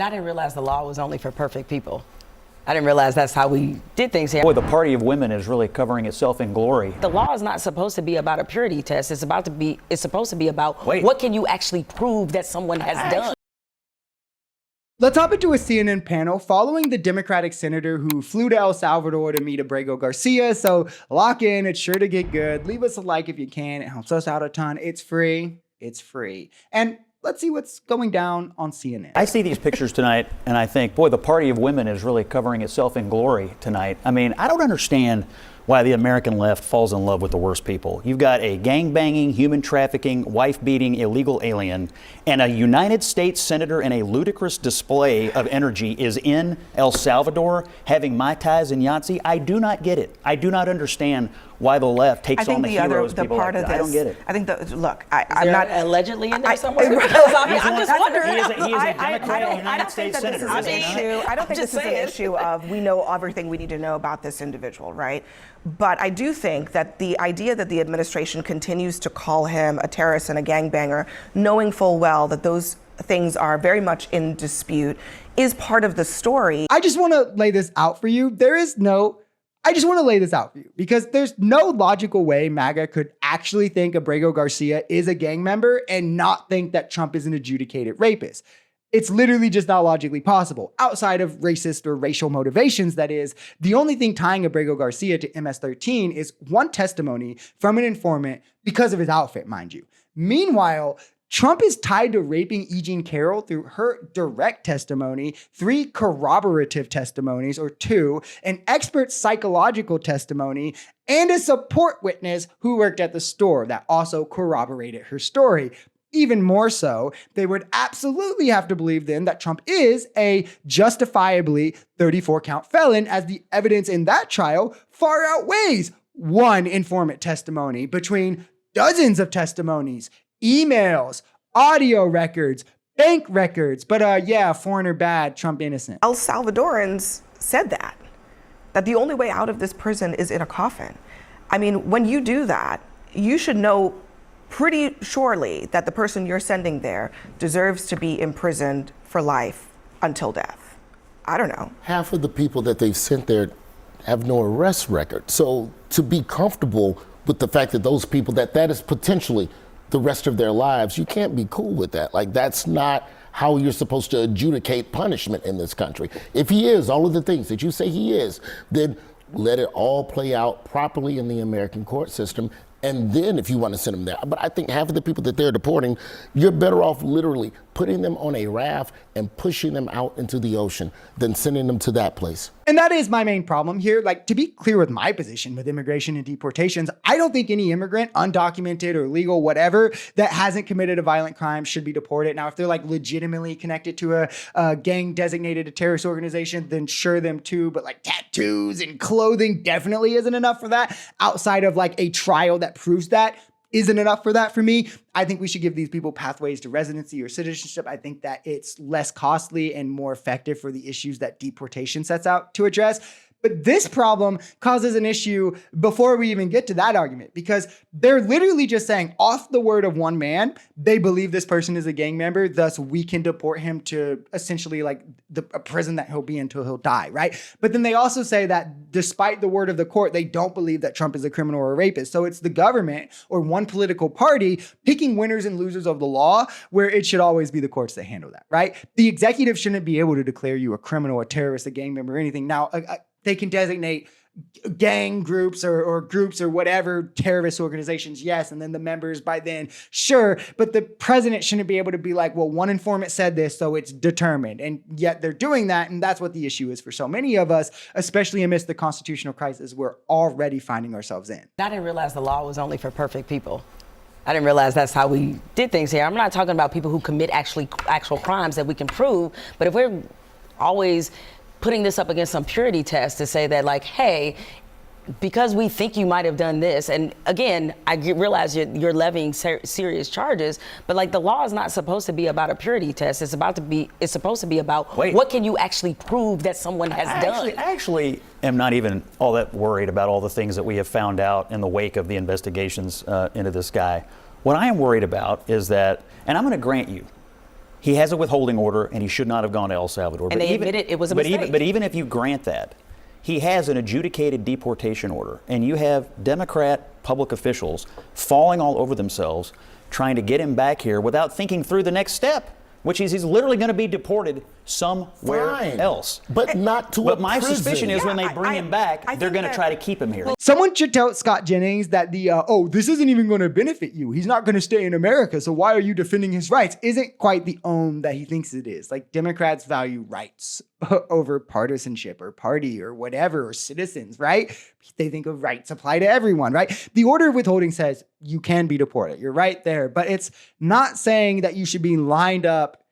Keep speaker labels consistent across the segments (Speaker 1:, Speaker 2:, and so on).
Speaker 1: I didn't realize the law was only for perfect people. I didn't realize that's how we did things here.
Speaker 2: Boy, the party of women is really covering itself in glory.
Speaker 1: The law is not supposed to be about a purity test. It's supposed to be about what can you actually prove that someone has done.
Speaker 3: Let's hop into a CNN panel following the Democratic senator who flew to El Salvador to meet Abrego Garcia. So lock in, it's sure to get good. Leave us a like if you can. It helps us out a ton. It's free. It's free. And let's see what's going down on CNN.
Speaker 2: I see these pictures tonight and I think, boy, the party of women is really covering itself in glory tonight. I mean, I don't understand why the American left falls in love with the worst people. You've got a gang-banging, human trafficking, wife-beating illegal alien, and a United States senator in a ludicrous display of energy is in El Salvador having Mai Tais and Yahtzee. I do not get it. I do not understand why the left takes on the heroes.
Speaker 4: The part of this,
Speaker 2: I don't get it.
Speaker 4: I think
Speaker 1: I'm
Speaker 4: I'm not
Speaker 1: allegedly in there somewhere. I'm just wondering.
Speaker 2: He is a Democrat and United States senator.
Speaker 4: I don't think this is an issue of we know everything we need to know about this individual, right? But I do think that the idea that the administration continues to call him a terrorist and a gangbanger, knowing full well that those things are very much in dispute, is part of the story.
Speaker 3: I just want to lay this out for you. I just want to lay this out for you because there's no logical way MAGA could actually think Abrego Garcia is a gang member and not think that Trump is an adjudicated rapist. It's literally just not logically possible. Outside of racist or racial motivations, that is, the only thing tying Abrego Garcia to MS-13 is one testimony from an informant because of his outfit, mind you. Meanwhile, Trump is tied to raping E. Jean Carroll through her direct testimony, 3 corroborative testimonies, or 2, an expert psychological testimony, and a support witness who worked at the store that also corroborated her story. Even more so, they would absolutely have to believe then that Trump is a justifiably 34-count felon, as the evidence in that trial far outweighs one informant testimony between dozens of testimonies, emails, audio records, bank records. But yeah, foreigner bad, Trump innocent.
Speaker 4: El Salvadorans said that the only way out of this prison is in a coffin. I mean, when you do that, you should know pretty surely that the person you're sending there deserves to be imprisoned for life until death. I don't know.
Speaker 5: Half of the people that they've sent there have no arrest record. So to be comfortable with the fact that those people, that is potentially the rest of their lives, you can't be cool with that. Like, that's not how you're supposed to adjudicate punishment in this country. If he is all of the things that you say he is, then let it all play out properly in the American court system. And then if you want to send them there. But I think half of the people that they're deporting, you're better off literally putting them on a raft and pushing them out into the ocean than sending them to that place.
Speaker 3: And that is my main problem here. Like, to be clear with my position with immigration and deportations, I don't think any immigrant, undocumented or legal, whatever, that hasn't committed a violent crime should be deported. Now, if they're like legitimately connected to a gang designated a terrorist organization, then sure, them too. But like tattoos and clothing definitely isn't enough for that. Outside of like a trial that proves that isn't enough for that for me. I think we should give these people pathways to residency or citizenship. I think that it's less costly and more effective for the issues that deportation sets out to address. But this problem causes an issue before we even get to that argument, because they're literally just saying off the word of one man, they believe this person is a gang member, thus we can deport him to essentially like a prison that he'll be in until he'll die, right? But then they also say that despite the word of the court, they don't believe that Trump is a criminal or a rapist. So it's the government or one political party picking winners and losers of the law, where it should always be the courts that handle that, right? The executive shouldn't be able to declare you a criminal, a terrorist, a gang member, or anything. Now, they can designate gang groups or groups or whatever, terrorist organizations, yes, and then the members by then, sure, but the president shouldn't be able to be like, well, one informant said this, so it's determined, and yet they're doing that, and that's what the issue is for so many of us, especially amidst the constitutional crisis we're already finding ourselves in.
Speaker 1: I didn't realize the law was only for perfect people. I didn't realize that's how we did things here. I'm not talking about people who commit actual crimes that we can prove, but if we're always putting this up against some purity test to say that, like, hey, because we think you might have done this, and again, I realize you're levying serious charges, but like the law is not supposed to be about a purity test. It's supposed to be about what can you actually prove that someone has done.
Speaker 2: I actually am not even all that worried about all the things that we have found out in the wake of the investigations into this guy. What I am worried about is that, and I'm going to grant you, He has a withholding order, and he should not have gone to El Salvador.
Speaker 1: And they admitted it was a mistake.
Speaker 2: But even if you grant that, he has an adjudicated deportation order, and you have Democrat public officials falling all over themselves trying to get him back here without thinking through the next step, which is he's literally going to be deported somewhere else.
Speaker 5: But not to
Speaker 2: But
Speaker 5: a
Speaker 2: my
Speaker 5: prison.
Speaker 2: suspicion is when they bring him back, they're going to try to keep him here.
Speaker 3: Someone should tell Scott Jennings that this isn't even going to benefit you. He's not going to stay in America, so why are you defending his rights? Isn't quite the that he thinks it is. Like, Democrats value rights over partisanship or party or whatever, or citizens, right? They think of rights apply to everyone, right? The order of withholding says you can be deported. You're right there, but it's not saying that you should be lined up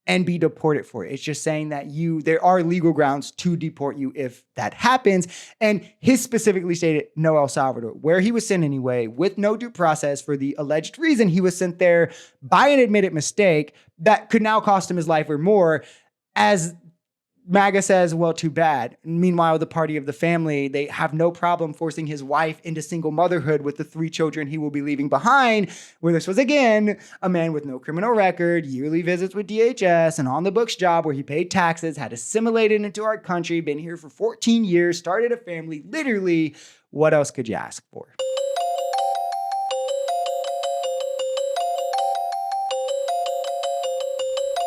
Speaker 3: and be deported for it. It's just saying that there are legal grounds to deport you if that happens. And his specifically stated no El Salvador, where he was sent anyway, with no due process for the alleged reason he was sent there by an admitted mistake that could now cost him his life or more. As MAGA says, well, too bad. Meanwhile, the party of the family, they have no problem forcing his wife into single motherhood with the 3 children he will be leaving behind, where this was, again, a man with no criminal record, yearly visits with DHS, an on-the-books job where he paid taxes, had assimilated into our country, been here for 14 years, started a family. Literally, what else could you ask for?